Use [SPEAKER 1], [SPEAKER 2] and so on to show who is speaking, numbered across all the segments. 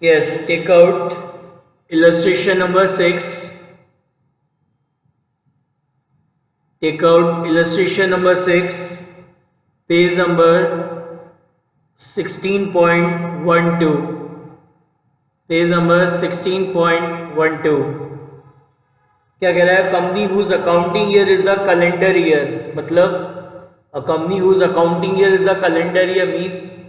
[SPEAKER 1] Yes, take out illustration number 6. Take out illustration number 6, page number 16.12. Page number 16.12. क्या कह रहा है? Company whose accounting year is the calendar year. मतलब a company whose accounting year is the calendar year means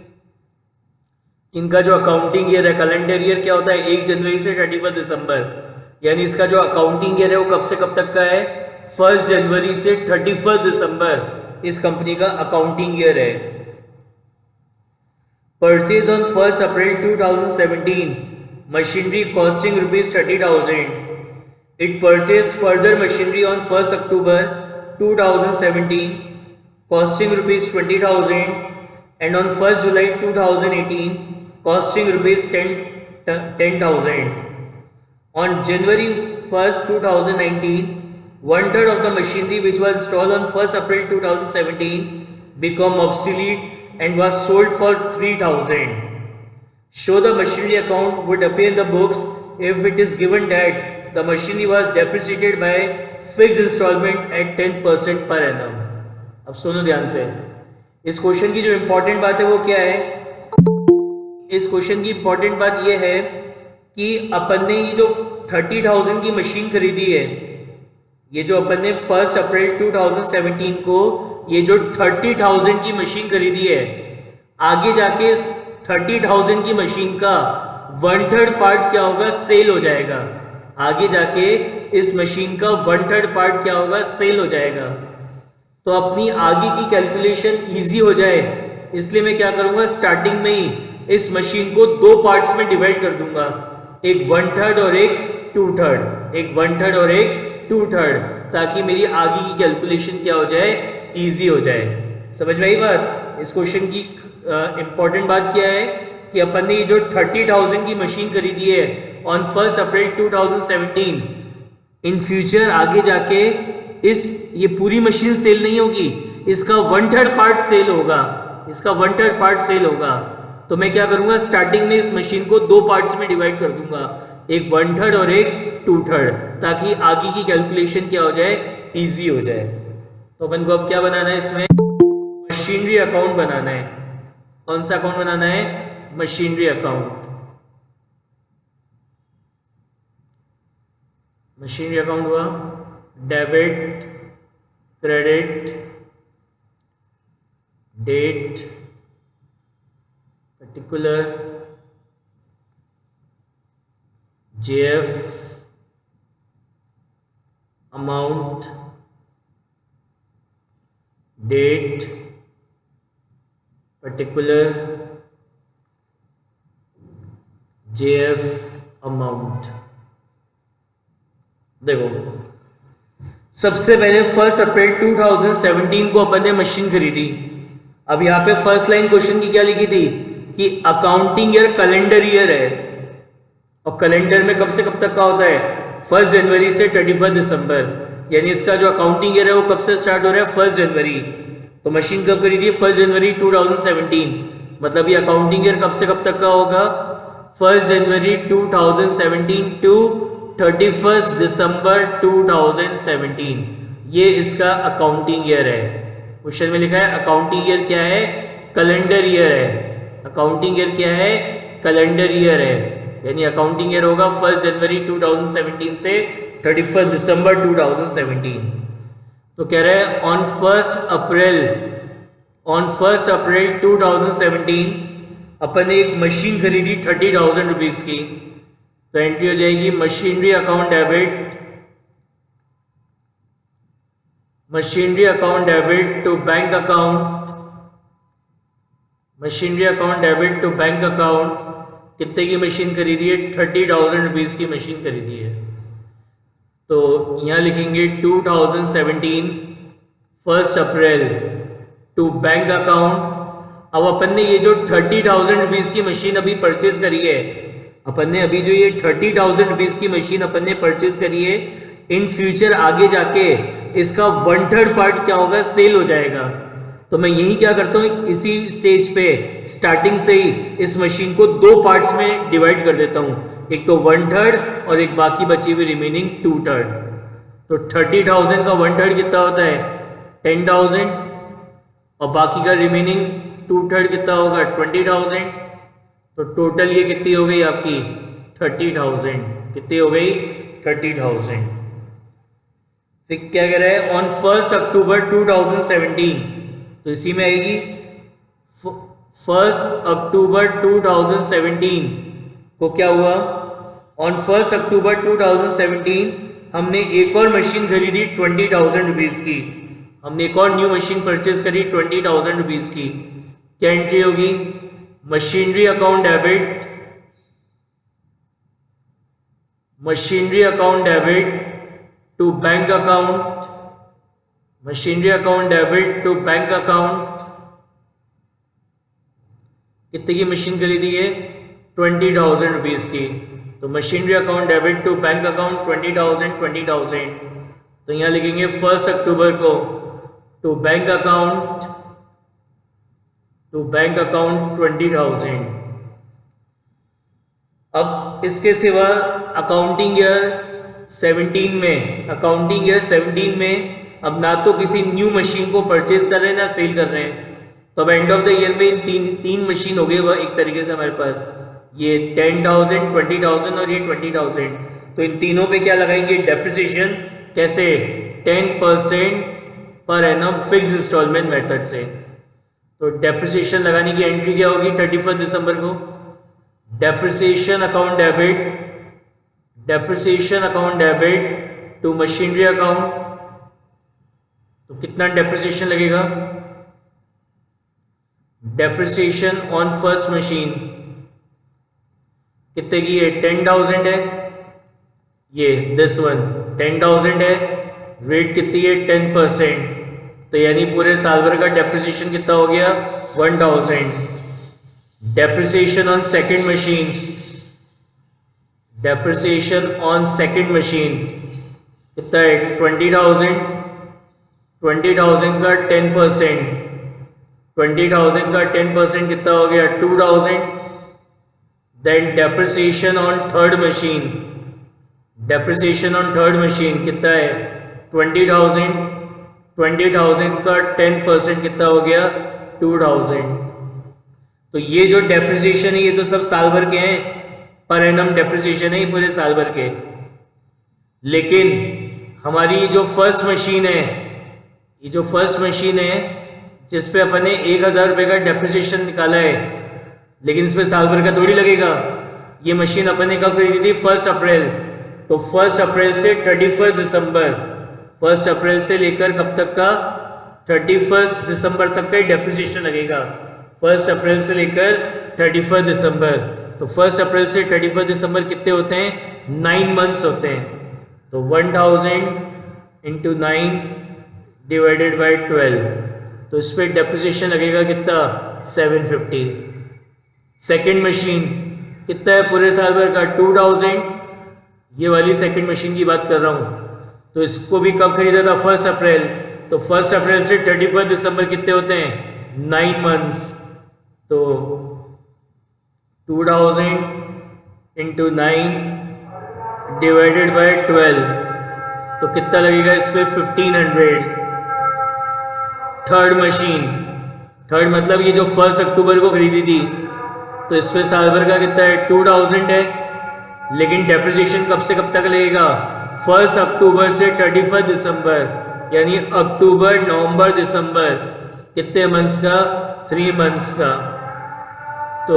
[SPEAKER 1] इनका जो accounting year है, calendar year क्या होता है? 1 जनवरी से 31 दिसंबर. यानी इसका जो अकाउंटिंग ईयर है वो कब से कब तक का है? 1 जनवरी से 31 दिसंबर इस कंपनी का अकाउंटिंग ईयर है. Purchase on 1 April 2017 machinery costing ₹30,000. It purchase further machinery on 1 October 2017 costing ₹20,000 and on 1st July 2018 costing ₹10,000. On January 1st 2019 1/3 of the machinery which was installed on 1st April 2017 became obsolete and was sold for ₹3,000. Show the machinery account would appear in the books if it is given that the machinery was depreciated by fixed installment at 10% per annum. अब सुनो ध्यान से. इस question की जो important बात है वो क्या है? इस क्वेश्चन की इंपॉर्टेंट बात ये है कि अपन ने ये जो 30,000 की मशीन खरीदी है, ये जो अपन ने 1 अप्रैल 2017 को ये जो 30,000 की मशीन खरीदी है, आगे जाके इस 30,000 की मशीन का 1/3 पार्ट क्या होगा? सेल हो जाएगा. आगे जाके इस मशीन का 1/3 पार्ट क्या होगा? सेल हो जाएगा. तो अपनी आगे की कैलकुलेशन इजी हो जाए इसलिए मैं क्या करूंगा? स्टार्टिंग में ही इस मशीन को 2 पार्ट्स में डिवाइड कर दूंगा. एक 1/3 और एक 2/3. एक 1/3 और एक 2/3, ताकि मेरी आगे की कैलकुलेशन क्या हो जाए? इजी हो जाए. समझ में आई बात? इस क्वेश्चन की इंपॉर्टेंट बात क्या है कि अपन ने ये जो 30,000 की मशीन खरीदी है ऑन 1 अप्रैल 2017, इन फ्यूचर आगे जाके ये पूरी मशीन सेल नहीं होगी, इसका 1/3 पार्ट सेल होगा. इसका 1/3 पार्ट सेल होगा. तो मैं क्या करूंगा? स्टार्टिंग में इस मशीन को 2 पार्ट्स में डिवाइड कर दूंगा, एक 1/3 और एक 2/3, ताकि आगे की कैलकुलेशन क्या हो जाए? इजी हो जाए. तो अपन को अब क्या बनाना है? इसमें मशीनरी अकाउंट बनाना है. कौन सा अकाउंट बनाना है? Machinery account. मशीनरी अकाउंट हुआ debit, credit, date, particular, JF, amount, date, particular, JF, amount. देखो, सबसे पहले 1 अप्रैल 2017 को अपन ने मशीन खरीदी. अब यहाँ पे फर्स्ट लाइन क्वेश्चन की क्या लिखी थी कि अकाउंटिंग ईयर कैलेंडर ईयर है, और कैलेंडर में कब से कब तक का होता है? 1 जनवरी से 31 दिसंबर. यानी इसका जो अकाउंटिंग ईयर है वो कब से स्टार्ट हो रहा है? 1 जनवरी. तो मशीन कब खरीदी? 1 जनवरी 2017. मतलब ये अकाउंटिंग ईयर कब से कब तक का होगा? 1 जनवरी 2017 टू 31 दिसंबर 2017. ये इसका अकाउंटिंग ईयर है. क्वेश्चन में लिखा है अकाउंटिंग ईयर क्या है? कैलेंडर ईयर है. अकाउंटिंग ईयर क्या है? कैलेंडर ईयर है. यानी अकाउंटिंग ईयर होगा 1 जनवरी 2017 से 31 दिसंबर 2017. तो कह रहे हैं ऑन 1 अप्रैल 2017 अपन ने एक मशीन खरीदी 30,000 रुपीज की. तो एंट्री हो जाएगी machinery account debit, machinery account debit to bank account, machinery account debit to bank account. कितने की मशीन खरीदी है? 30,000 रुपीज की मशीन खरीदी है. तो यहाँ लिखेंगे 2017 1 अप्रैल टू बैंक अकाउंट. अब अपन ने ये जो 30,000 रुपीज की मशीन अभी परचेज करी है, अपन ने अभी जो ये 30,000 रुपीज की मशीन अपन ने परचेज करी है, इन फ्यूचर आगे जाके इसका 1/3 पार्ट क्या होगा? सेल हो जाएगा. तो मैं यही क्या करता हूँ, इसी स्टेज पे स्टार्टिंग से ही इस मशीन को दो पार्ट्स में डिवाइड कर देता हूँ, एक तो 1/3 और एक बाकी बची हुई रिमेनिंग 2/3। तो 30,000 का 1/3 कितना होता है 10,000 और बाकी का रिमेनिंग 2/3 कितना होगा 20,000। तो टोटल ये कितनी हो गई आपकी 30,000। कितनी हो गई 30,000। फिर क्या कह रहा है ऑन 1 अक्टूबर 2017, तो इसी में आएगी 1 अक्टूबर 2017 को क्या हुआ, ऑन 1 अक्टूबर 2017 हमने एक और मशीन खरीदी 20,000 रुपीज़ की। हमने एक और न्यू मशीन परचेज करी 20,000 रुपीज़ की। क्या एंट्री होगी, machinery account debit, machinery account debit to bank account, machinery account debit to bank account. कितने की मशीन खरीदी है 20,000 रुपीज़ की। तो machinery account debit to bank account 20,000। तो यहाँ लिखेंगे 1 अक्टूबर को टू बैंक अकाउंट 20,000। अब इसके सिवा अकाउंटिंग ईयर 17 में अब ना तो किसी न्यू मशीन को परचेज कर रहे हैं ना सेल कर रहे हैं। तो अब एंड ऑफ द ईयर में इन तीन मशीन हो गए वह एक तरीके से हमारे पास, ये 10,000, 20,000 और ये 20,000। तो इन तीनों पे क्या लगाएंगे डेप्रिसिएशन, कैसे 10% per annum fix instalment method से। तो डेप्रिसिएशन लगाने की एंट्री क्या होगी 31 दिसंबर को, depreciation account debit to machinery account. तो कितना डेप्रिसिएशन लगेगा, डेप्रिसिएशन ऑन फर्स्ट मशीन कितने की है 10,000 है, ये दिस वन 10,000 है, रेट कितनी है 10%। तो यानी पूरे साल भर का डेप्रिसिएशन कितना हो गया 1,000। Depreciation on second machine, depreciation on second machine कितना है 20,000 का 10%, 20,000 का 10% कितना हो गया 2,000। Then depreciation on third machine, depreciation on third machine कितना है 20,000, 20,000 का 10% कितना हो गया 2,000। तो ये जो डेप्रिसिएशन है ये तो सब साल भर के हैं, पर एनम डेप्रिसिएशन है ये पूरे साल भर के। लेकिन हमारी जो फर्स्ट मशीन है, ये जो फर्स्ट मशीन है जिस पे अपन ने 1,000 रुपये का डेप्रिसिएशन निकाला है, लेकिन इसमें साल भर का थोड़ी लगेगा। ये मशीन अपन ने कब खरीदी थी 1 अप्रैल, तो 1 अप्रैल से 31 दिसंबर, 1 अप्रैल से लेकर कब तक का 31 दिसंबर तक का डेप्रिसिएशन लगेगा। 1 अप्रैल से लेकर 31 दिसंबर, तो 1 अप्रैल से 31 दिसंबर कितने होते हैं 9 मंथ्स होते हैं। तो 1,000 इंटू 9 डिवाइडेड बाई 12, तो इस पर डेप्रिसिएशन लगेगा कितना 750। सेकेंड मशीन कितना है पूरे साल भर का 2,000, ये वाली सेकेंड मशीन की बात कर रहा हूँ। तो इसको भी कब खरीदा था 1 अप्रैल, तो 1 अप्रैल से 31 दिसंबर कितने होते हैं 9 मंथ्स। तो 2,000 इंटू 9 डिवाइडेड बाय 12, तो कितना लगेगा इस पर 1,500। थर्ड मशीन, थर्ड मतलब ये जो 1 अक्टूबर को खरीदी थी, तो इस पर साल भर का कितना है 2,000 है, लेकिन डेप्रिसिएशन कब से कब तक लगेगा 1 अक्टूबर से 31 दिसंबर, यानी अक्टूबर नवंबर दिसंबर, कितने मंथ्स का 3 मंथ्स का। तो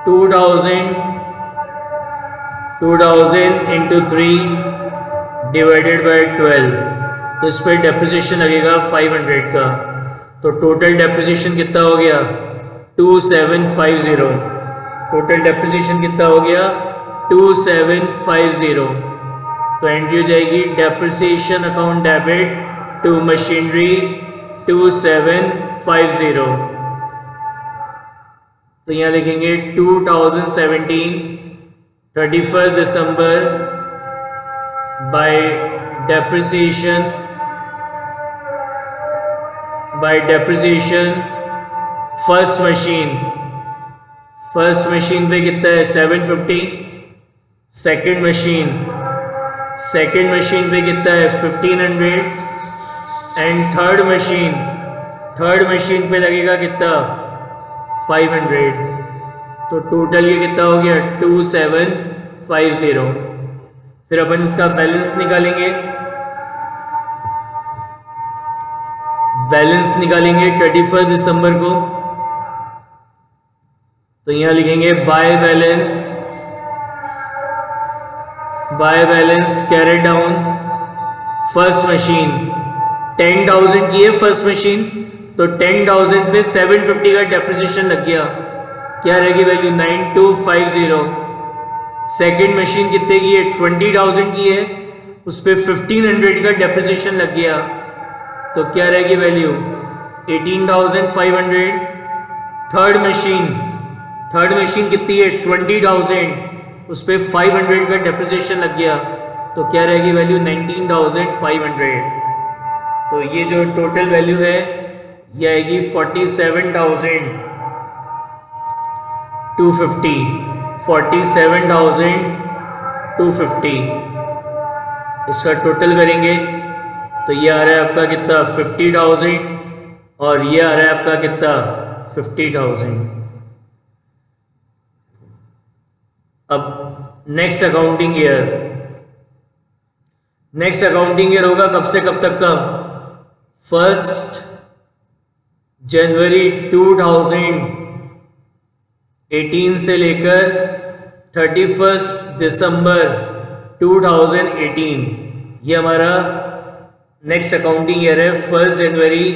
[SPEAKER 1] 2,000 इंटू 3 डिवाइडेड बाई 12, तो इस पर डेप्रिसिएशन लगेगा 500 का। तो टोटल डेप्रिसिएशन कितना हो गया 2750। टोटल डेप्रिसिएशन कितना हो गया 2750। तो एंट्री हो जाएगी depreciation account debit to machinery 2750। तो यहाँ लिखेंगे 2017 31 दिसंबर by depreciation by depreciation first machine पे कितना है 750, सेकंड मशीन पे कितना है 1500 एंड थर्ड मशीन पे लगेगा कितना 500। तो टोटल ये कितना हो गया 2750। फिर अपन इसका बैलेंस निकालेंगे 31 दिसंबर को। तो यहां लिखेंगे bye balance carry down first machine 10,000 की है फर्स्ट मशीन, तो 10,000 पे 750 का डेप्रिसिएशन लग गया, क्या रहेगी वैल्यू 9250। सेकेंड मशीन कितने की है 20,000 की है, उस पर 1500 का डेप्रिसिएशन लग गया, तो क्या रहेगी वैल्यू 18,500। थर्ड मशीन कितनी है 20,000, उस पर 500 का डेप्रिसिएशन लग गया, तो क्या रहेगी वैल्यू 19,500। तो ये जो टोटल वैल्यू है ये आएगी 47,250। इसका टोटल करेंगे तो ये आ रहा है आपका कितना 50,000 और ये आ रहा है आपका कितना 50,000। अब नेक्स्ट अकाउंटिंग ईयर होगा कब से कब तक का 1 जनवरी 2018 से लेकर 31 दिसंबर 2018। ये हमारा नेक्स्ट अकाउंटिंग ईयर है 1 जनवरी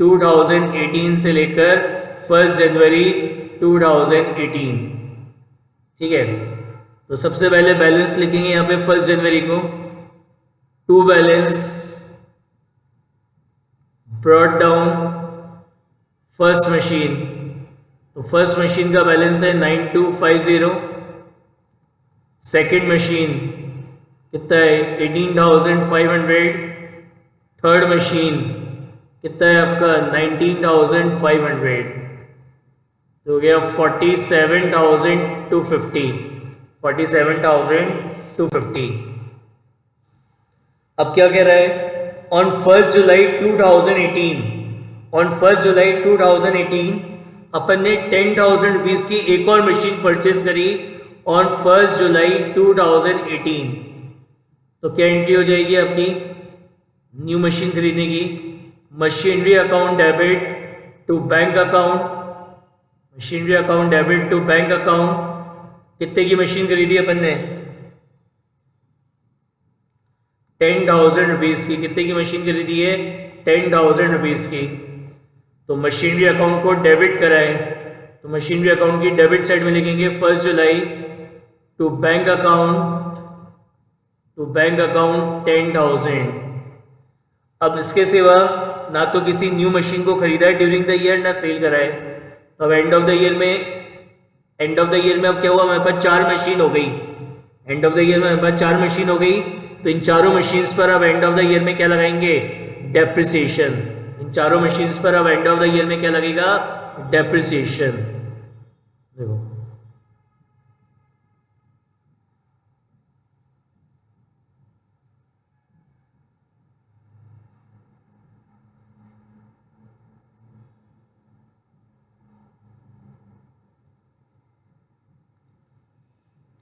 [SPEAKER 1] 2018 से लेकर 1 जनवरी 2018। ठीक है, तो सबसे पहले बैलेंस लिखेंगे यहाँ पे 1 जनवरी को। To balance brought down first machine, तो फर्स्ट मशीन का बैलेंस है 9250। सेकेंड मशीन कितना है 18,500। थर्ड मशीन कितना है आपका 19,500, तो हो गया 47,250। अब क्या कह रहा है ऑन 1 जुलाई 2018 अपन ने 10,000 रुपीज की एक और मशीन परचेज करी ऑन 1 जुलाई 2018। तो क्या एंट्री हो जाएगी आपकी न्यू मशीन खरीदने की, machinery account debit to bank account. कितने की मशीन खरीदी अपन ने 10,000 रुपीज की। कितने की मशीन खरीदी है 10,000 रुपीज की। तो मशीनरी अकाउंट को डेबिट कराए, तो मशीनरी अकाउंट की डेबिट साइड में लिखेंगे 1 जुलाई टू बैंक अकाउंट 10,000। अब इसके सिवा ना तो किसी न्यू मशीन को खरीदा है ड्यूरिंग द ईयर, ना सेल कराए। तो अब एंड ऑफ द ईयर में अब क्या हुआ, हमारे पास 4 मशीन हो गई। तो इन चारों मशीन्स पर अब एंड ऑफ द ईयर में क्या लगाएंगे डेप्रिसिएशन। इन चारों मशीन्स पर अब एंड ऑफ द ईयर में क्या लगेगा डेप्रिसिएशन। देखो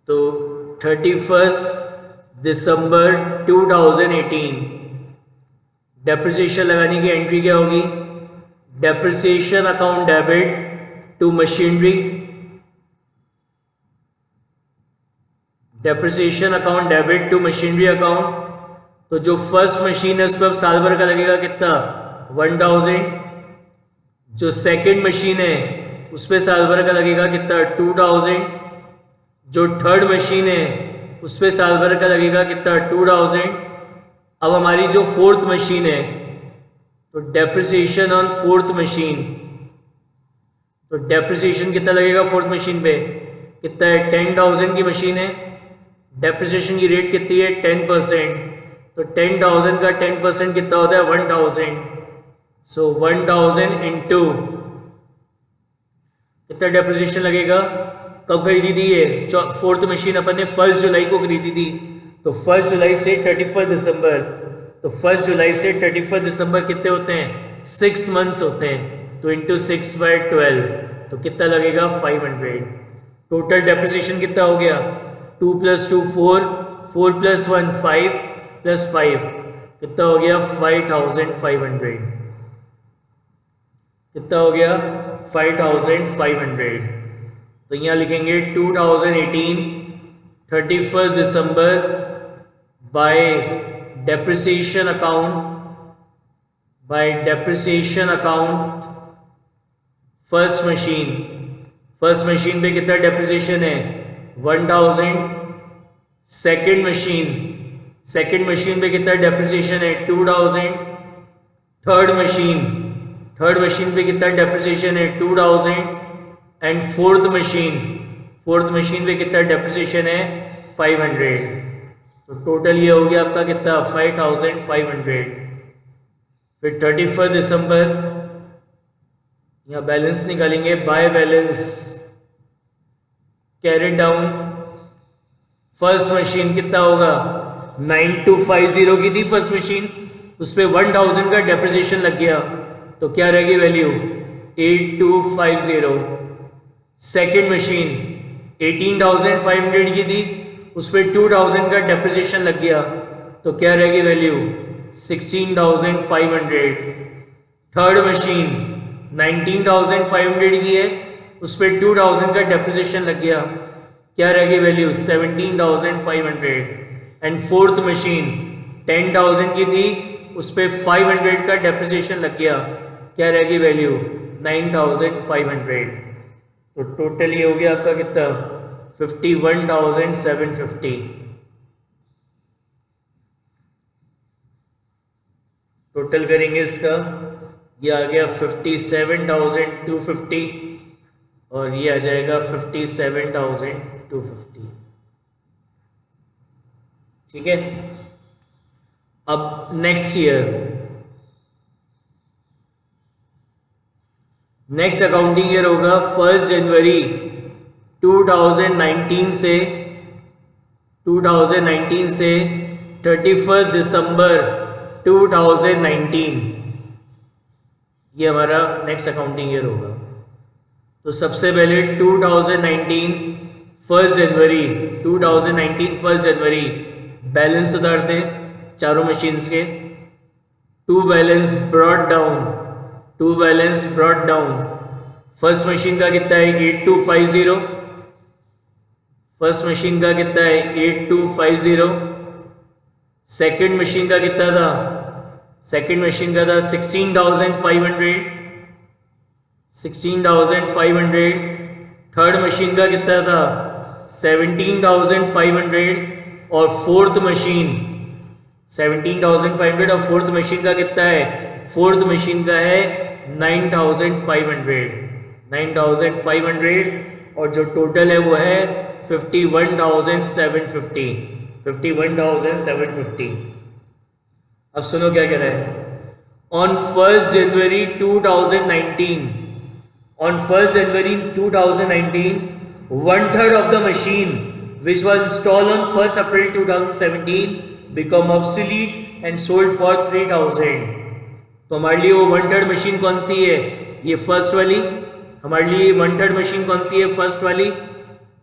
[SPEAKER 1] तो 31 दिसंबर 2018 डेप्रिसिएशन लगाने की एंट्री क्या होगी, depreciation account debit to machinery, account. तो जो फर्स्ट मशीन है उस पर साल भर का लगेगा कितना 1,000। जो सेकंड मशीन है उस पर साल भर का लगेगा कितना 2,000। जो थर्ड मशीन है उस पर साल भर का लगेगा कितना 2,000। अब हमारी जो फोर्थ मशीन है तो डेप्रिसिएशन ऑन फोर्थ मशीन, तो डेप्रिसिएशन कितना लगेगा फोर्थ मशीन पे कितना है 10,000 की मशीन है, डेप्रिसिएशन की रेट कितनी है 10%। तो 10,000 का 10% कितना होता है 1,000। सो 1000 इंटू कितना डेप्रिसिएशन लगेगा? कब खरीदी थी ये? फोर्थ मशीन अपन ने 1 जुलाई को खरीदी थी, तो 1 जुलाई से 31 दिसंबर, तो 1 जुलाई से 31 दिसंबर कितने होते हैं? 6 मंथ्स होते हैं, तो इंटू 6/12, तो कितना लगेगा? 500। टोटल डेप्रिसिएशन कितना हो गया? 2 + 2 4, 4 + 1 5 + 5 कितना हो गया? 5500। कितना हो गया? 5500। तो यहाँ लिखेंगे 2018 31 दिसंबर by depreciation account first machine पे कितना डेप्रिसिएशन है? 1000। सेकंड मशीन पे कितना डेप्रिसिएशन है? 2000। थर्ड मशीन पे कितना डेप्रिसिएशन है? 2000। एंड फोर्थ मशीन पे कितना डेप्रिसिएशन है? 500। तो टोटल ये हो गया आपका कितना? 5500। फिर 31 दिसंबर यहाँ बैलेंस निकालेंगे, bye balance carried down. First machine कितना होगा? 9250 की थी फर्स्ट मशीन, उस पर 1000 का डेप्रिसिएशन लग गया, तो क्या रहेगी वैल्यू? 8250। सेकेंड मशीन 18500 की थी, उस पर 2000 का डेप्रिसिएशन लग गया, तो क्या रहेगी वैल्यू? 16500। थर्ड मशीन 19500 की है, उस पर 2000 का डेप्रिसिएशन लग गया, क्या रहेगी वैल्यू? 17500। एंड फोर्थ मशीन 10000 की थी, उस पर 500 का डेप्रिसिएशन लग गया, क्या रहेगी वैल्यू? 9500। तो टोटल ये हो गया आपका कितना? 51750। टोटल करेंगे इसका, ये आ गया 57250 और ये आ जाएगा 57250। ठीक है। अब नेक्स्ट अकाउंटिंग ईयर होगा 1 जनवरी 2019 से 31 दिसंबर 2019, ये हमारा नेक्स्ट अकाउंटिंग ईयर होगा। तो सबसे पहले 2019 1 जनवरी बैलेंस उतारते चारों मशीन्स के। To balance brought down. First machine का कितना है? 8250। फर्स्ट मशीन का कितना है? 8250। सेकेंड मशीन का कितना था? सेकेंड मशीन का था 16500। थर्ड मशीन का कितना था? 17500। और फोर्थ मशीन 17500 और फोर्थ मशीन का कितना है? फोर्थ मशीन का है 9500 और जो टोटल है वो है 51750। अब सुनो क्या कह रहा है। On 1 January 2019 1/3 of the machine which was installed on 1st April 2017 become obsolete and sold for 3000। तो हमारे लिए वो 1/3 मशीन कौन सी है? ये फर्स्ट वाली। हमारे लिए 1/3 मशीन कौन सी है? फर्स्ट वाली।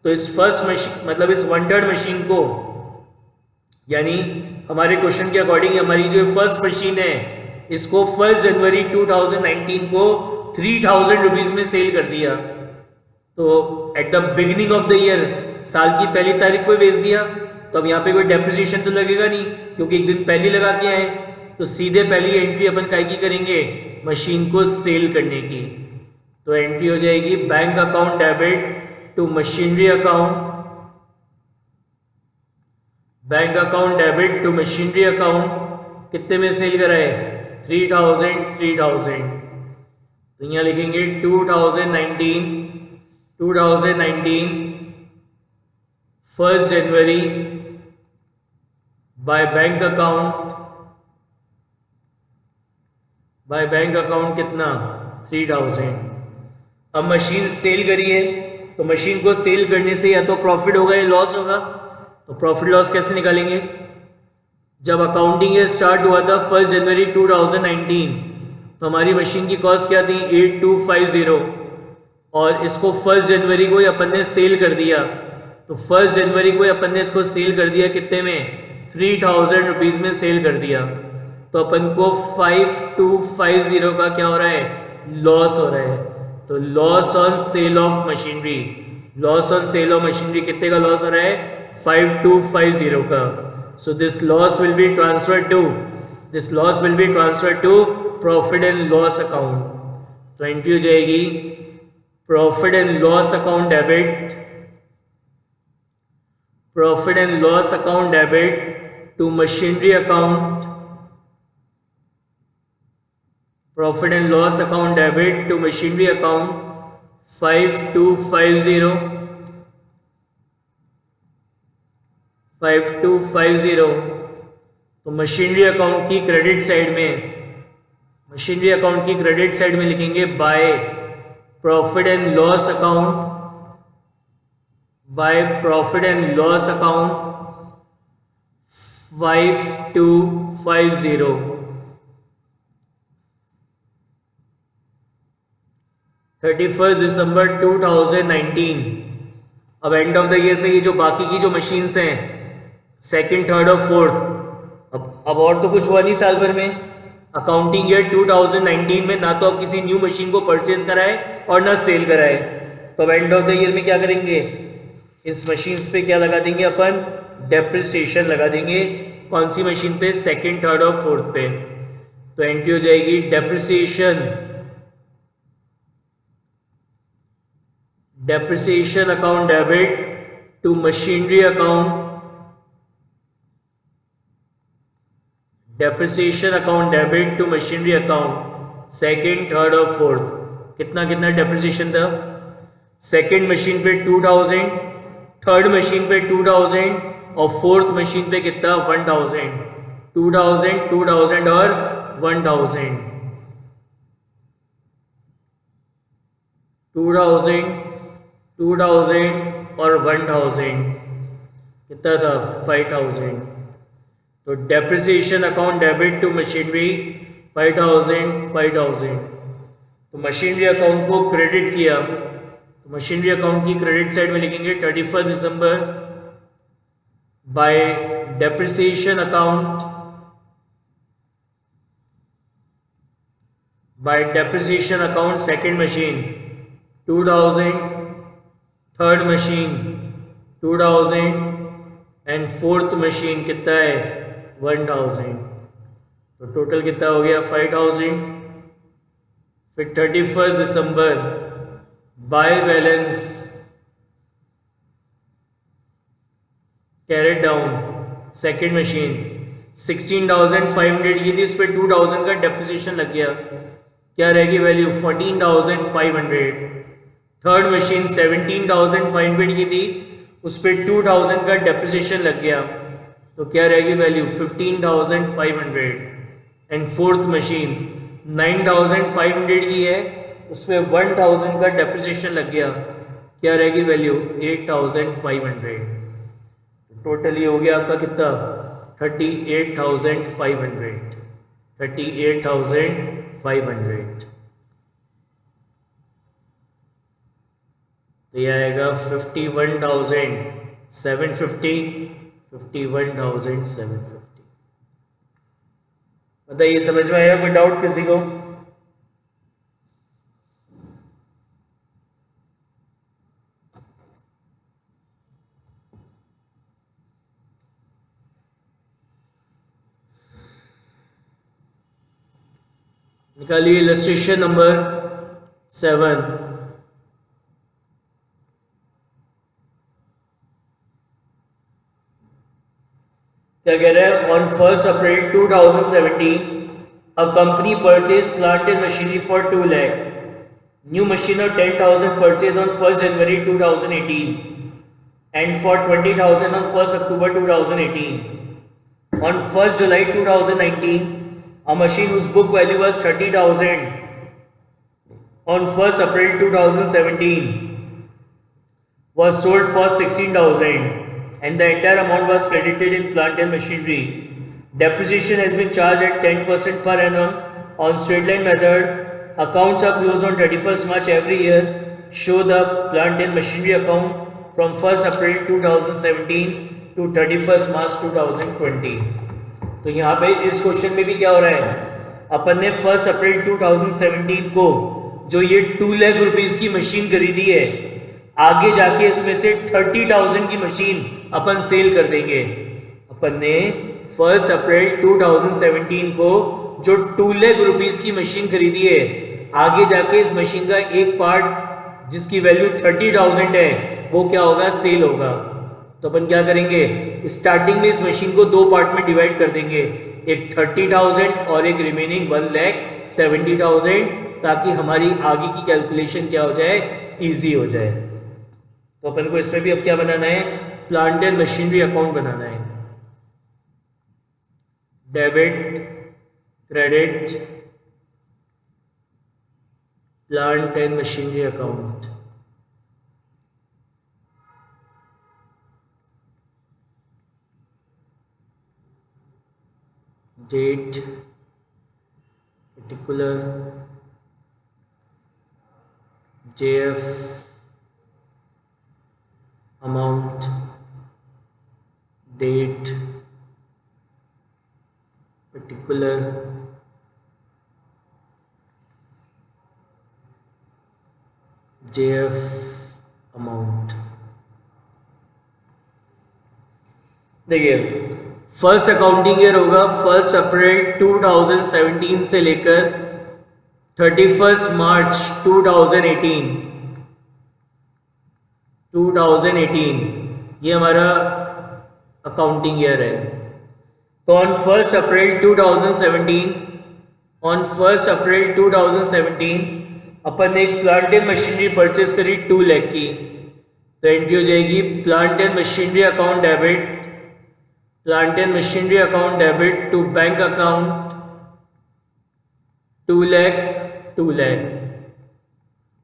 [SPEAKER 1] तो इस फर्स्ट मशीन मतलब इस 1/3 मशीन को, यानी हमारे क्वेश्चन के अकॉर्डिंग हमारी जो फर्स्ट मशीन है इसको 1 जनवरी 2019 को 3000 रुपीज में सेल कर दिया। तो at the beginning of the year, साल की पहली तारीख को बेच दिया, तो अब यहाँ पे कोई डेप्रिसिएशन तो लगेगा नहीं क्योंकि एक दिन पहले लगा के आए। तो सीधे पहली एंट्री अपन काय की करेंगे? मशीन को सेल करने की। तो एंट्री हो जाएगी bank account debit to machinery account, bank account debit to machinery account. कितने में सेल कराए? 3000। तो यहाँ लिखेंगे 2019 1 जनवरी by bank account by bank account कितना 3000। अब मशीन सेल करी है तो मशीन को सेल करने से या तो प्रॉफिट होगा या लॉस होगा। तो प्रॉफिट लॉस कैसे निकालेंगे? जब अकाउंटिंग ईयर स्टार्ट हुआ था 1 जनवरी 2019 तो हमारी मशीन की कॉस्ट क्या थी 8250 और इसको 1 जनवरी को ही अपन ने सेल कर दिया। तो 1 जनवरी को ही अपन ने इसको सेल कर दिया कितने में 3000 रुपीज़ में सेल कर दिया। तो अपन को 5250 का क्या हो रहा है लॉस हो रहा है। तो loss on sale of machinery, loss on sale of machinery कितने का लॉस हो रहा है 5250 का। So this loss will be transferred to profit and loss account. तो एंट्री हो जाएगी profit and loss account debit, profit and loss account debit to machinery account, profit and loss account debit to machinery account 5250। तो machinery account की credit side में लिखेंगे by profit and loss account, 5250। 31 दिसंबर 2019। अब end of the year पे ये जो बाकी की जो मशीन्स हैं सेकंड, थर्ड और फोर्थ, अब और तो कुछ हुआ नहीं साल भर में। अकाउंटिंग ईयर 2019 में ना तो आप किसी न्यू मशीन को परचेज कराए और ना सेल कराए। तो अब एंड ऑफ द ईयर में क्या करेंगे, इस मशीन्स पे क्या लगा देंगे अपन डेप्रिसिएशन लगा देंगे। कौन सी मशीन पे? सेकंड, थर्ड और फोर्थ पे। तो एंट्री हो जाएगी depreciation account debit to machinery account, depreciation account debit to machinery account second, third और फोर्थ। कितना कितना डेप्रिसिएशन था? सेकंड मशीन पे 2000, थर्ड मशीन पे 2000 और फोर्थ मशीन पे कितना 1000। 2000, 2000 और 1000, 2000, 2000 और 1000 कितना था 5000। तो depreciation account debit to machinery 5000। तो मशीनरी अकाउंट को क्रेडिट किया तो मशीनरी अकाउंट की क्रेडिट साइड में लिखेंगे 31 दिसंबर by depreciation account second machine 2000, third machine 2000 and fourth machine कितना है 1000। तो टोटल कितना हो गया 5000। फिर 31 दिसंबर by balance carried down second machine 16,500 की थी, उस पर 2000 का डेप्रिसिएशन लग गया, क्या रहेगी वैल्यू 14,500। थर्ड मशीन 17,500 की थी, उस पर 2000 का डेप्रिसिएशन लग गया, तो क्या रहेगी वैल्यू 15,500। एंड फोर्थ मशीन 9,500 की है, उसमें 1000 का डेप्रिसिएशन लग गया, क्या रहेगी वैल्यू 8,500। टोटल ये हो गया आपका कितना 38,500। 38,500 तो यह आएगा 51,750। 51,750। बताइए समझ में आया? कोई डाउट किसी को? निकालिए इलस्ट्रेशन नंबर 7। क्या कह रहा है? On 1 April 2017 a company purchased plant and machinery for 2 lakh. New machine of 10,000 purchased on 1st January 2018 and for 20,000 on 1st October 2018. On 1st July 2019, A machine whose book value was 30,000 on 1st April 2017 was sold for 16,000 and the entire amount was credited in plant and machinery. Depreciation has been charged at 10% per annum on straight line method. Accounts are closed on 31st March every year. Show the plant and machinery account from 1st April 2017 to 31st March 2020. तो यहाँ पे इस question में भी क्या हो रहा है, अपन ने 1 अप्रैल 2017 को जो ये 2 लाख रुपीस की मशीन खरीदी है, आगे जाके इसमें से 30,000 की मशीन अपन सेल कर देंगे. अपन ने 1 अप्रैल 2017 को जो 2 लाख रुपीस की मशीन खरीदी है, आगे जाके इस मशीन का एक पार्ट जिसकी वैल्यू 30,000 है वो क्या होगा, सेल होगा. तो अपन क्या करेंगे, स्टार्टिंग में इस मशीन को दो पार्ट में डिवाइड कर देंगे, एक 30,000 और एक रिमेनिंग 1,70,000, ताकि हमारी आगे की कैलकुलेशन क्या हो जाए, इजी हो जाए. तो अपन को इसमें भी अब क्या बनाना है, प्लांट एंड मशीनरी अकाउंट बनाना है. Debit credit plant and machinery account. Date particular JF amount date particular JF amount. देखिए फर्स्ट अकाउंटिंग ईयर होगा 1 अप्रैल 2017 से लेकर 31 मार्च 2018 ये हमारा अकाउंटिंग ईयर है. तो ऑन 1 अप्रैल 2017 अपन ने एक प्लांट एंड मशीनरी परचेस करी 2 लाख की. तो एंट्री हो जाएगी plant and machinery account debit, plant and machinery account debit to bank account 2 lakh.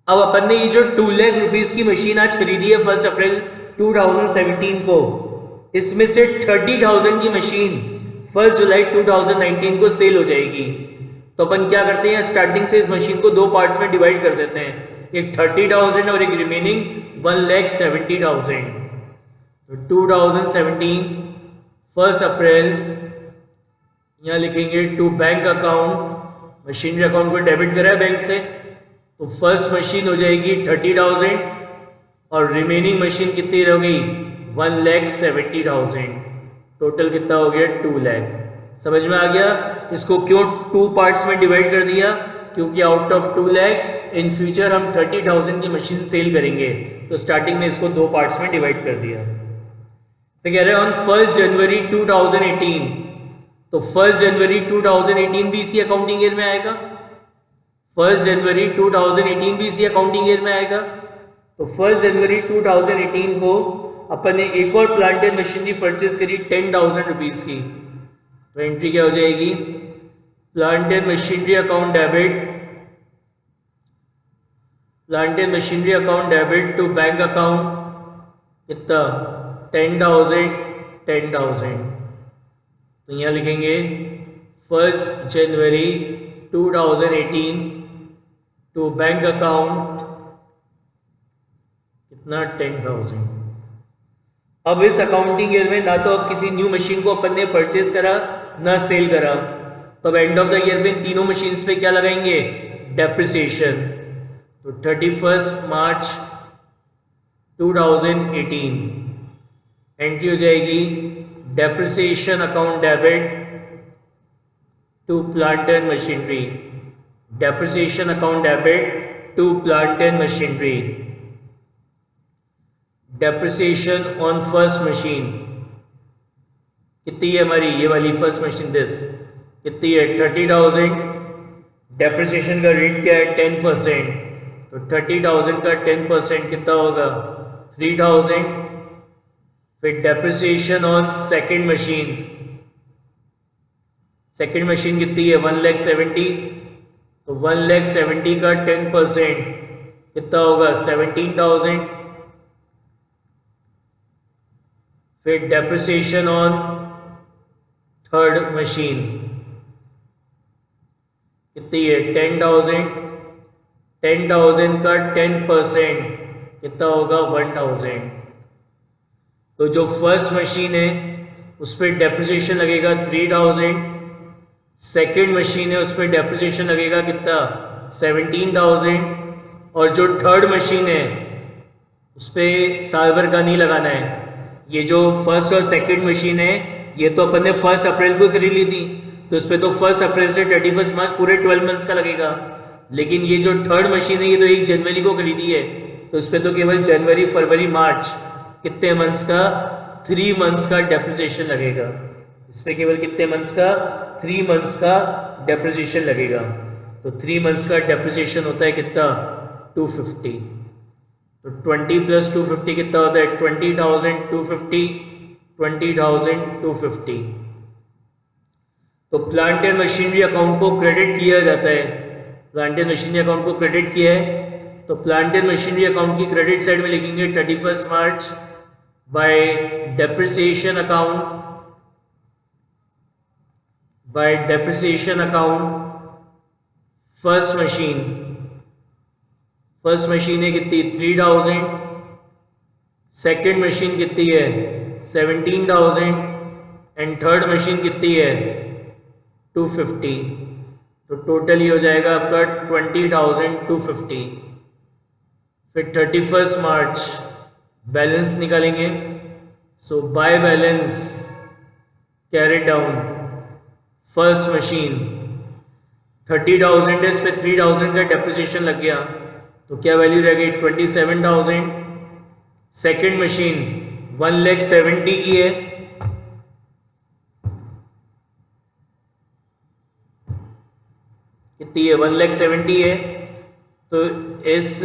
[SPEAKER 1] अब अपन ने ये जो 2 लाख रुपीस की मशीन आज खरीदी है 1 अप्रैल 2017 को, इसमें से 30,000 की मशीन 1 जुलाई 2019 को सेल हो जाएगी. तो अपन क्या करते हैं, स्टार्टिंग से इस मशीन को दो पार्ट्स में डिवाइड कर देते हैं, एक 30,000 और एक रिमेनिंग 1,70,000. तो 2017 1 अप्रैल यहाँ लिखेंगे to bank account, machinery account को डेबिट करा है बैंक से, तो फर्स्ट मशीन हो जाएगी 30,000 और रिमेनिंग मशीन कितनी रह गई 1,70,000. टोटल कितना हो गया 2 लाख. समझ में आ गया इसको क्यों 2 पार्ट्स में डिवाइड कर दिया, क्योंकि out of 2 lakh in future हम 30,000 की मशीन सेल करेंगे, तो स्टार्टिंग में इसको 2 पार्ट्स में डिवाइड कर दिया. तो कह रहे हैं ऑन 1 जनवरी 2018, तो 1 जनवरी 2018 भी इसी अकाउंटिंग ईयर में आएगा. 1 जनवरी 2018 भी इसी अकाउंटिंग ईयर में आएगा. तो 1 जनवरी 2018 को अपन ने एक और प्लांट एंड मशीनरी परचेज करी 10,000 रुपीज की. तो एंट्री क्या हो जाएगी, plant and machinery account debit, plant and machinery account debit to bank account कितना 10,000. तो यहाँ लिखेंगे 1 जनवरी 2018 टू बैंक अकाउंट कितना 10,000. अब इस अकाउंटिंग ईयर में ना तो अब किसी न्यू मशीन को अपन ने परचेज करा ना सेल करा, तो अब एंड ऑफ द ईयर में तीनों मशीन्स पे क्या लगाएंगे, डेप्रिसिएशन. तो 31 मार्च 2018 एंट्री हो जाएगी depreciation account debit to plant and machinery, depreciation account debit to plant and machinery. Depreciation on first machine कितनी है हमारी, ये वाली फर्स्ट मशीन दिस कितनी है 30,000. डेप्रिसिएशन का रेट क्या है 10%, तो 30,000 का 10% कितना होगा 3,000. फिर depreciation on second machine, second machine कितनी है 1,70,000, तो 1,70,000 का 10% कितना होगा 17,000। फिर डेप्रिसिएशन ऑन थर्ड मशीन कितनी है 10,000, 10,000 का 10% कितना होगा 1,000। तो जो फर्स्ट मशीन है उस पर डेप्रिसिएशन लगेगा 3,000, सेकेंड मशीन है उस पर डेप्रिसिएशन लगेगा कितना 17,000, और जो थर्ड मशीन है उस पर साल भर का नहीं लगाना है। ये जो फर्स्ट और सेकेंड मशीन है ये तो अपन ने 1 अप्रैल को खरीद ली थी, तो उस पर तो 1 अप्रैल से 31 मार्च पूरे 12 मंथ्स का लगेगा। लेकिन ये जो थर्ड मशीन है ये तो 1 जनवरी को खरीदी है, तो उस पर तो केवल जनवरी फरवरी मार्च कितने मंथ्स का 3 मंथ्स का डेप्रिसिएशन लगेगा। इस पर केवल कितने मंथ्स का 3 मंथ्स का डेप्रिसिएशन लगेगा। तो 3 मंथ्स का डेप्रिसिएशन होता है कितना 250। तो 20 + 250 कितना होता है 20,250, 20,250। तो प्लांट एंड मशीनरी अकाउंट को क्रेडिट किया जाता है। प्लांट एंड मशीनरी अकाउंट को क्रेडिट किया है तो प्लांट एंड मशीनरी अकाउंट की क्रेडिट साइड में लिखेंगे 31 मार्च by depreciation account, by depreciation account first machine, first machine है कितनी 3,000, सेकेंड मशीन कितनी है 17,000 एंड थर्ड मशीन कितनी है 250। तो टोटल ही हो जाएगा आपका 20,250। फिर 31 मार्च बैलेंस निकालेंगे। So by balance carry down first machine 30,000 है, इस पे 3,000 का डेप्रिसिएशन लग गया तो क्या वैल्यू रह गई 27,000। सेकेंड मशीन 1,70,000 की है, कितनी है 1,70,000 है, तो इस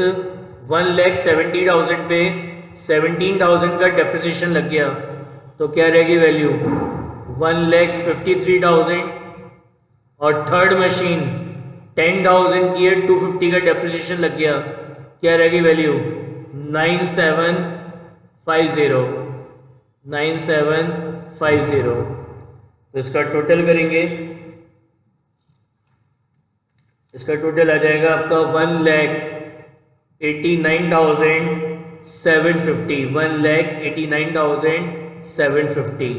[SPEAKER 1] 1,70,000 पे 17,000 का डेप्रिसिएशन लग गया तो क्या रहेगी वैल्यू 1,53,000। और थर्ड मशीन 10,000 की है, 250 का डेप्रिसिएशन लग गया, क्या रहेगी वैल्यू 9,750, 9,750। तो इसका टोटल करेंगे, इसका टोटल आ जाएगा आपका 1,89,750, 1,89,750।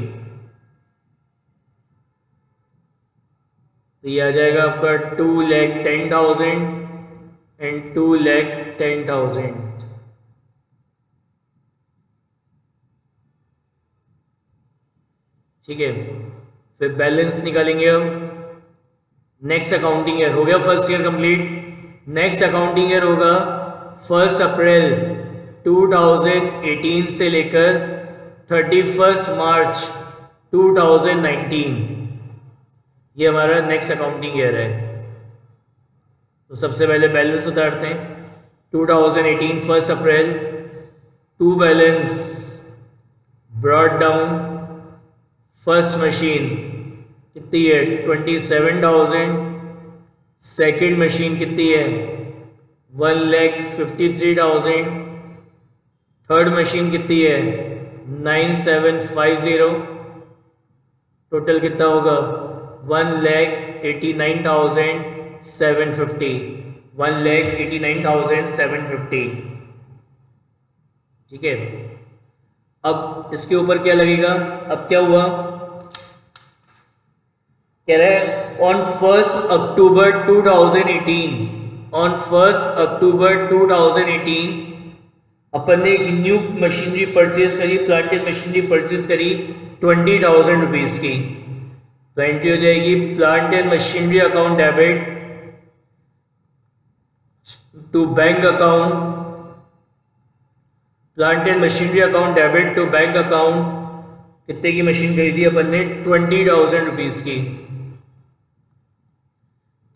[SPEAKER 1] तो ये आ जाएगा आपका 2,10,000 एंड 2,10,000। ठीक है, फिर बैलेंस निकालेंगे। अब नेक्स्ट अकाउंटिंग ईयर हो गया, first year complete. Next accounting year होगा 1 अप्रैल 2018 से लेकर 31 मार्च 2019। ये हमारा नेक्स्ट अकाउंटिंग ईयर है। तो सबसे पहले बैलेंस उतारते हैं। 2018 1 अप्रैल to balance brought down first machine कितनी है 27,000, सेकेंड मशीन कितनी है 1,53,000, थर्ड मशीन कितनी है 9,750, टोटल कितना होगा 1,89,750, 1,89,750। ठीक है, अब इसके ऊपर क्या लगेगा। अब क्या हुआ, कह रहा है ऑन 1 अक्टूबर 2018, ऑन 1 अक्टूबर 2018 अपन ने एक न्यू मशीनरी परचेज करी, प्लांट एंड मशीनरी परचेज करी 20,000 रुपीज की। तो एंट्री हो जाएगी plant and machinery account debit to bank account, plant and machinery account debit to bank account. कितने की मशीन खरीदी अपन ने 20,000 रुपीज की।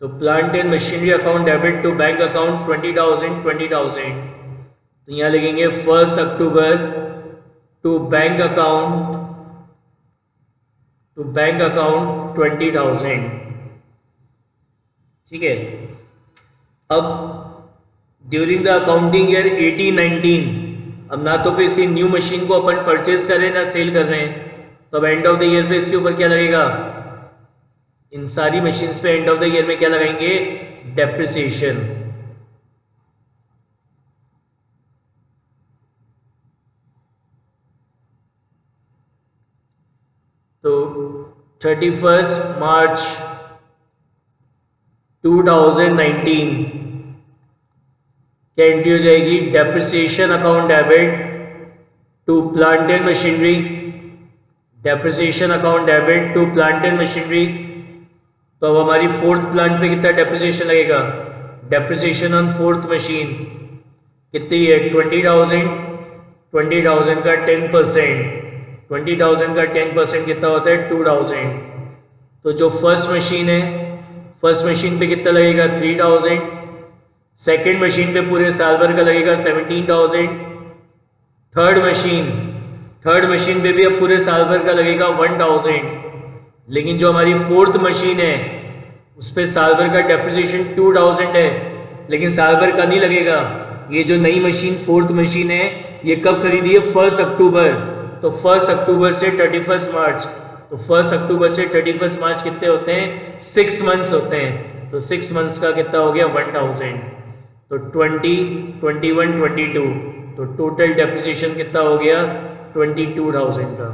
[SPEAKER 1] तो plant and machinery account debit to bank account 20,000 20,000। तो यहाँ लिखेंगे 1 अक्टूबर टू बैंक अकाउंट 20,000। ठीक है। अब ड्यूरिंग द अकाउंटिंग ईयर 18-19, अब ना तो किसी न्यू मशीन को अपन परचेज कर रहे हैं ना सेल कर रहे हैं, तो अब एंड ऑफ द ईयर पे इसके ऊपर क्या लगेगा, इन सारी मशीन्स पे एंड ऑफ द ईयर में क्या लगाएंगे, डेप्रिसिएशन। तो 31 मार्च 2019 क्या एंट्री हो जाएगी, depreciation account debit to plant and machinery, depreciation account debit to plant and machinery. तो अब हमारी फोर्थ प्लांट पे कितना डेप्रिसिएशन लगेगा, डेप्रिसिएशन ऑन फोर्थ मशीन कितनी है, 20,000। 20,000 का 10%, 20,000 का 10% कितना होता है, 2,000। तो जो फर्स्ट मशीन है, फर्स्ट मशीन पे कितना लगेगा, 3,000। सेकेंड मशीन पे पूरे साल भर का लगेगा 17,000। थर्ड मशीन पे भी अब पूरे साल भर का लगेगा 1,000। लेकिन जो हमारी फोर्थ मशीन है उस पर साल भर का डेप्रिसिएशन 2,000 है, लेकिन साल भर का नहीं लगेगा। ये जो नई मशीन फोर्थ मशीन है ये कब खरीदी है, 1 अक्टूबर। तो 1 अक्टूबर से 31 मार्च, तो 1 अक्टूबर से 31 मार्च कितने होते हैं, 6 मंथ्स होते हैं। तो 6 मंथ्स का कितना हो गया, 1,000। तो 20, 21, 22, तो टोटल डेप्रिसिएशन कितना हो गया, 22,000 का।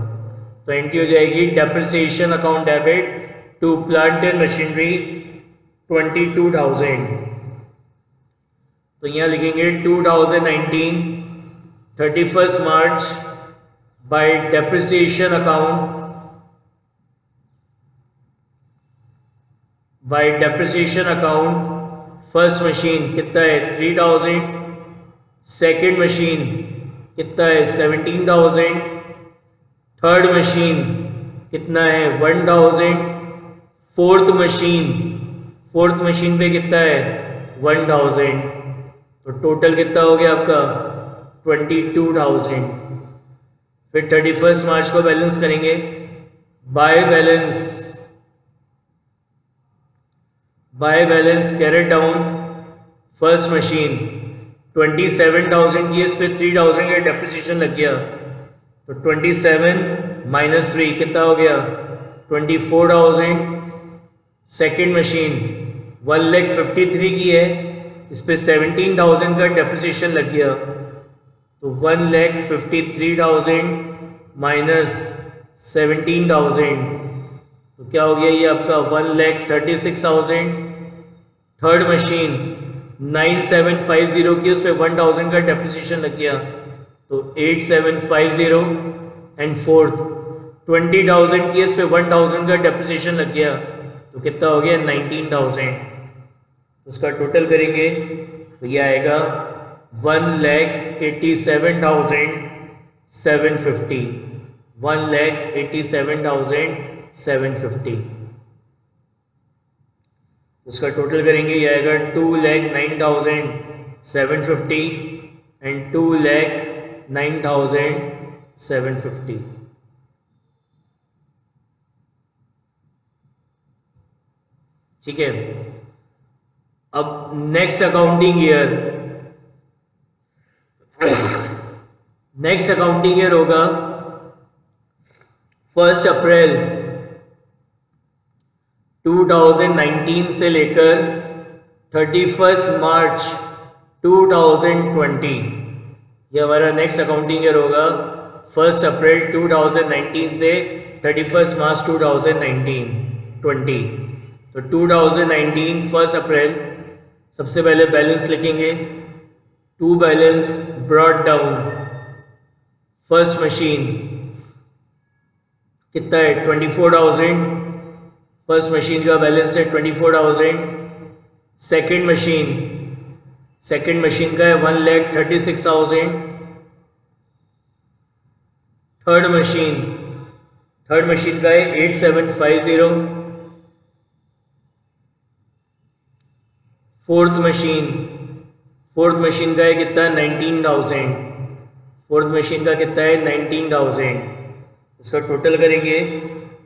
[SPEAKER 1] तो एंट्री हो जाएगी depreciation account debit to plant and machinery 22,000। तो यहाँ लिखेंगे 2019 31 मार्च by depreciation account, by depreciation account first machine कितना है 3,000, सेकेंड मशीन कितना है 17,000, थर्ड मशीन कितना है 1,000, फोर्थ मशीन पे कितना है 1,000। तो टोटल कितना हो गया आपका 22,000। फिर 31 मार्च को बैलेंस करेंगे, bye balance carried down first machine 27,000 की, इस पे 3,000 का डेप्रिसिएशन लग गया। तो 27 माइनस 3 कितना हो गया 24,000। सेकेंड मशीन 1,53,000 की है, इस पे 17,000 का डेप्रिसिएशन लग गया। तो 1,53,000 माइनस 17,000 तो क्या हो गया ये आपका 1,36,000। थर्ड मशीन 9,750 की, उस पर 1,000 का डेप्रिसिएशन लग गया। तो 8,750 एंड फोर्थ 20,000 की, इस पे 1,000 का डेप्रिसिएशन लग गया। तो कितना हो गया 19,000। तो उसका टोटल करेंगे तो ये आएगा 1,87,750, 1,87,750। उसका टोटल करेंगे ये आएगा 2,09,750 एंड 2,09,750। ठीक है। अब नेक्स्ट अकाउंटिंग ईयर होगा 1 अप्रैल 2019 से लेकर 31 मार्च 2020। ये हमारा नेक्स्ट अकाउंटिंग ईयर होगा 1 अप्रैल 2019 से 31 मार्च 2020। तो 2019 1 अप्रैल सबसे पहले बैलेंस लिखेंगे, to balance brought down first machine कितना है 24,000, फर्स्ट मशीन का बैलेंस है 24,000। सेकेंड मशीन का है 1,36,000। थर्ड मशीन का है 8,750। फोर्थ मशीन का है कितना 19,000, फोर्थ मशीन का कितना है 19,000। इसका टोटल करेंगे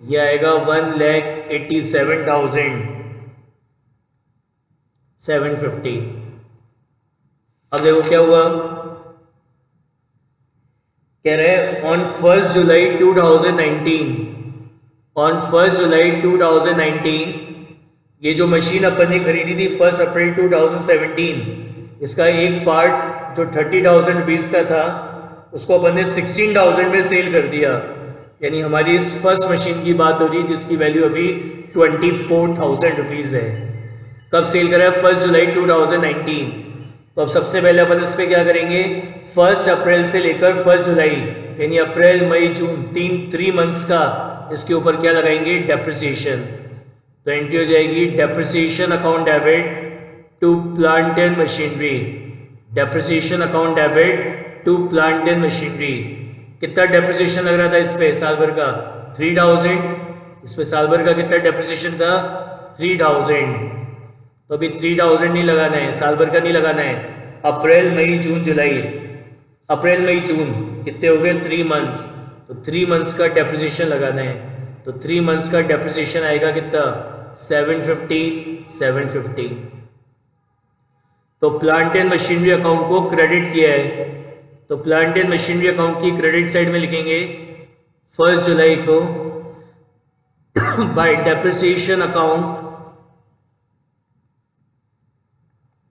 [SPEAKER 1] ये आएगा 1,87,750। अब देखो क्या हुआ, कह रहे हैं ऑन 1 जुलाई 2019, ऑन 1 जुलाई 2019 ये जो मशीन अपन ने खरीदी थी 1 अप्रैल 2017, इसका एक पार्ट जो 30,000 रुपीज़ का था उसको अपन ने 16,000 में सेल कर दिया। यानी हमारी इस फर्स्ट मशीन की बात हो रही है जिसकी वैल्यू अभी 24,000 रुपीज़ है। कब सेल करा है? 1 जुलाई 2019। तो अब सबसे पहले अपन इस पर क्या करेंगे, 1 अप्रैल से लेकर 1 जुलाई यानी अप्रैल मई जून 3 मंथ्स का इसके ऊपर क्या लगाएंगे, डेप्रिसिएशन। तो एंट्री हो जाएगी depreciation account debit to plant and machinery, depreciation account debit to plant and machinery. कितना डेप्रिसिएशन लग रहा था इस पे साल भर का? 3,000। इस पे साल भर का कितना डेप्रिसिएशन था? 3,000। तो अभी 3,000 नहीं लगाना है, साल भर का नहीं लगाना है, अप्रैल मई जून जुलाई, अप्रैल मई जून कितने हो गए? 3 मंथ्स। तो 3 मंथ्स का डेप्रिसिएशन लगाना है। तो 3 मंथ्स का डेप्रिसिएशन आएगा कितना? 750। तो प्लांट एंड मशीनरी अकाउंट को क्रेडिट किया है, तो प्लांट एंड मशीनरी अकाउंट की क्रेडिट साइड में लिखेंगे 1 जुलाई को bye depreciation account,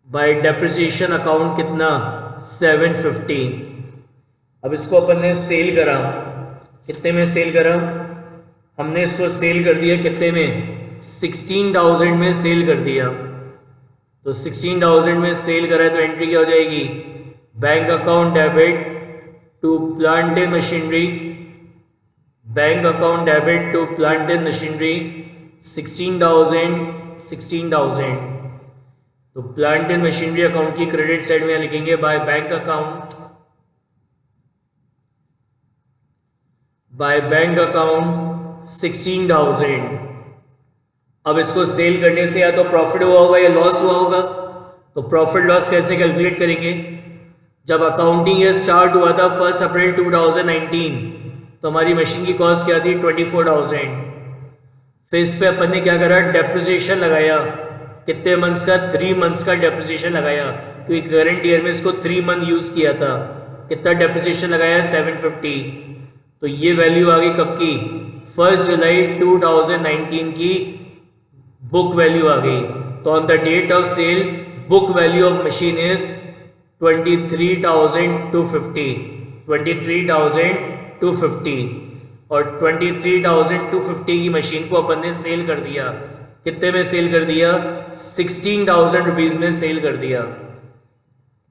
[SPEAKER 1] by depreciation account कितना? 750। अब इसको अपन ने सेल करा, कितने में सेल करा? हमने इसको सेल कर दिया कितने में? 16,000 में सेल कर दिया। तो 16,000 में सेल करा है तो एंट्री क्या हो जाएगी? Bank account debit to plant and machinery, bank account debit to plant and machinery 16,000। तो प्लांट एंड मशीनरी अकाउंट की क्रेडिट साइड में लिखेंगे by bank account, by bank account 16,000। अब इसको सेल करने से या तो प्रॉफिट हुआ होगा या लॉस हुआ होगा। तो प्रॉफिट लॉस कैसे कैलकुलेट करेंगे? जब अकाउंटिंग ईयर स्टार्ट हुआ था 1 अप्रैल 2019 तो हमारी मशीन की कॉस्ट क्या थी? 24,000। फिर इस पे अपन ने क्या करा? डेप्रिसिएशन लगाया। कितने मंथ्स का? 3 मंथ्स का डेप्रिसिएशन लगाया, क्योंकि करंट ईयर में इसको 3 मंथ यूज़ किया था। कितना डेप्रिसिएशन लगाया? 750। तो ये वैल्यू आ गई कब की? 1 जुलाई 2019 की बुक वैल्यू आ गई। तो on the date of sale book value of machine is 23,250, 23,250। और 23,250 की मशीन को अपन ने सेल कर दिया। कितने में सेल कर दिया? 16,000 रुपीज़ में सेल कर दिया।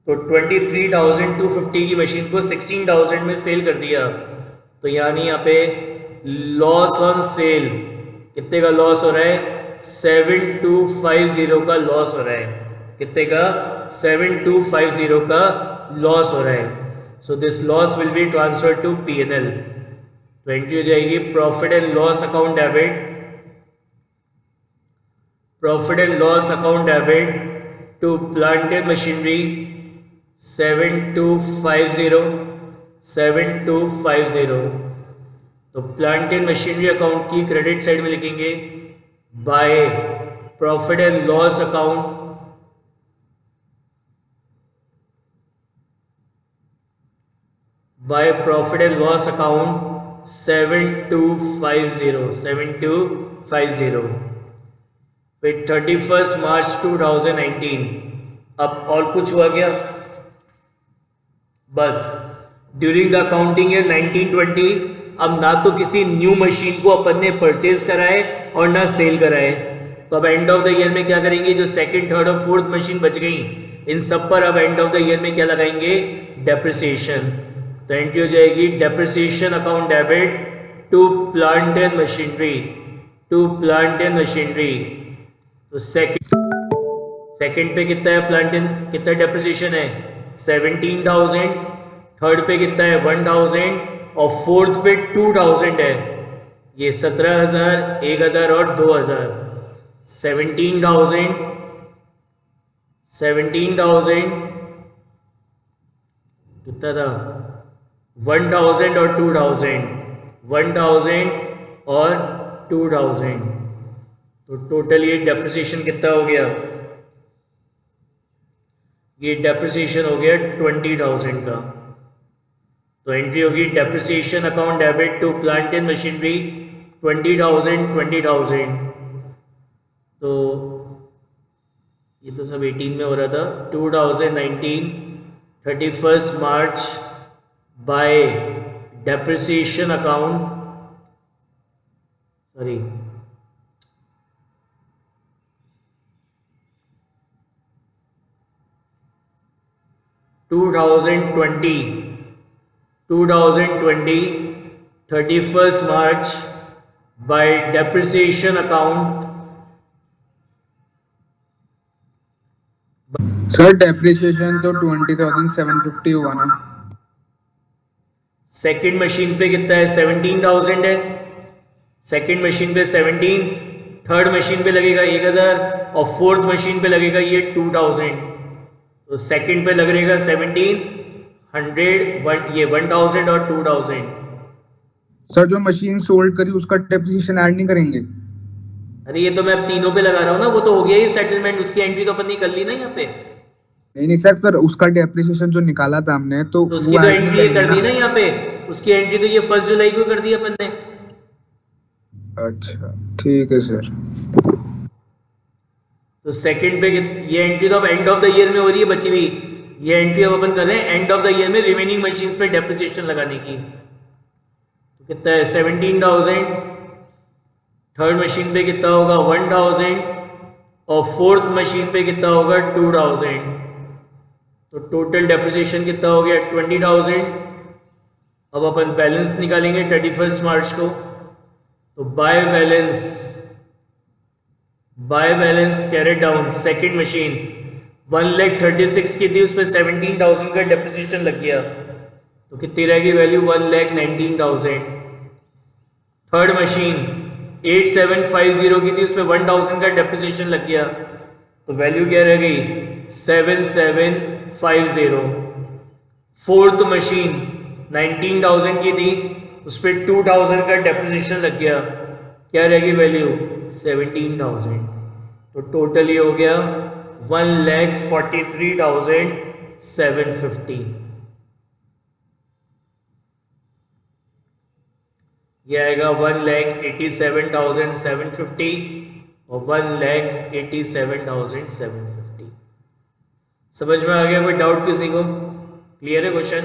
[SPEAKER 1] तो 23,250 की मशीन को 16,000 में सेल कर दिया। तो यानी यहाँ पे लॉस ऑन सेल कितने का लॉस हो रहा है? 7,250 का लॉस हो रहा है। कितने का? 7,250 का लॉस हो रहा है। So this loss will be transfer to P&L। तो एंट्री हो जाएगी profit and loss account debit, profit and loss account debit to plant and machinery 7,250। तो प्लांट एंड मशीनरी अकाउंट की क्रेडिट साइड में लिखेंगे by profit and loss account, by profit and loss account 7,250। फिर 31 मार्च 2019। अब और कुछ हुआ क्या? बस ड्यूरिंग द अकाउंटिंग ईयर 1920 अब ना तो किसी न्यू मशीन को अपन ने परचेज कराए और ना सेल कराए। तो अब एंड ऑफ द ईयर में क्या करेंगे? जो सेकंड, थर्ड और फोर्थ मशीन बच गई इन सब पर अब एंड ऑफ द ईयर में क्या लगाएंगे? डेप्रिसिएशन। तो एंट्री हो जाएगी depreciation account debit to plant and machinery, to plant and machinery. तो सेकंड पे कितना है प्लांट एंड, कितना डेप्रिसिएशन है? 17,000। थर्ड पे कितना है? 1,000। और फोर्थ पे 2,000 है। ये 17,000, 1,000 और 2,000। 17,000 कितना था? 1,000 और 2,000, 1,000 और 2000, तो टोटल ये डेप्रिसिएशन कितना हो गया, ये डेप्रिसिएशन हो गया 20,000 का। तो एंट्री होगी depreciation account debit to plant and machinery 20,000। तो ये तो सब 18 में हो रहा था। 2019 31 मार्च बाय डेप्रिसिएशन अकाउंट, सॉरी 2020 31 मार्च by depreciation account.
[SPEAKER 2] Sir depreciation तो 20,750 हुआ ना।
[SPEAKER 1] सेकंड मशीन पे कितना है, 17,000 है। सेकंड मशीन पे 17, थर्ड मशीन पे लगेगा 1,000 और फोर्थ मशीन पे लगेगा ये 2,000। तो सेकंड पे लगेगा 17, 100, ये 1,000 और 2,000।
[SPEAKER 2] सर जो मशीन सोल्ड करी उसका डेप्रिसिएशन ऐड नहीं करेंगे?
[SPEAKER 1] अरे ये तो मैं अब तीनों पे लगा रहा हूँ ना, वो तो हो गया ही सेटलमेंट, उसकी एंट्री तो अपन ने कर ली ना यहाँ पे।
[SPEAKER 2] नहीं सर, पर उसका डेप्रिसिएशन जो निकाला था हमने तो
[SPEAKER 1] उसकी
[SPEAKER 2] वो
[SPEAKER 1] तो
[SPEAKER 2] ऐड नहीं
[SPEAKER 1] एंट्री कर दी
[SPEAKER 2] करेंगे
[SPEAKER 1] ना यहाँ पे, उसकी एंट्री तो ये 1 जुलाई को कर दी अपन ने।
[SPEAKER 2] अच्छा ठीक है सर।
[SPEAKER 1] तो सेकंड पे ये एंट्री तो अब एंड ऑफ द ईयर में हो रही है बची हुई, ये एंट्री अब अपन कर रहे हैं एंड ऑफ द ईयर में रिमेनिंग मशीन्स पे डेप्रिसिएशन लगाने की। तो कितना है 17,000, थर्ड मशीन पे कितना होगा 1,000 और फोर्थ मशीन पे कितना होगा 2,000। तो टोटल डेप्रिसिएशन कितना हो गया 20,000। अब अपन बैलेंस निकालेंगे 31 मार्च को। तो bye balance carried down, second machine 1,36,000 की थी, उस पर 17,000 का डेप्रिसिएशन लग गया, तो कितनी रहेगी वैल्यू 1,19,000। थर्ड मशीन 8,750 की थी, उस पर 1,000 का डेप्रिसिएशन लग गया, तो वैल्यू क्या रह गई 7,750। फोर्थ मशीन 19,000 की थी, उस पर 2,000 का डेप्रिसिएशन लग गया, क्या रहेगी वैल्यू 17,000। तो टोटल ये हो गया 1,43,750। ये आएगा 1,87,750 और 1,87,750। समझ में आ गया? कोई डाउट किसी को? क्लियर है क्वेश्चन?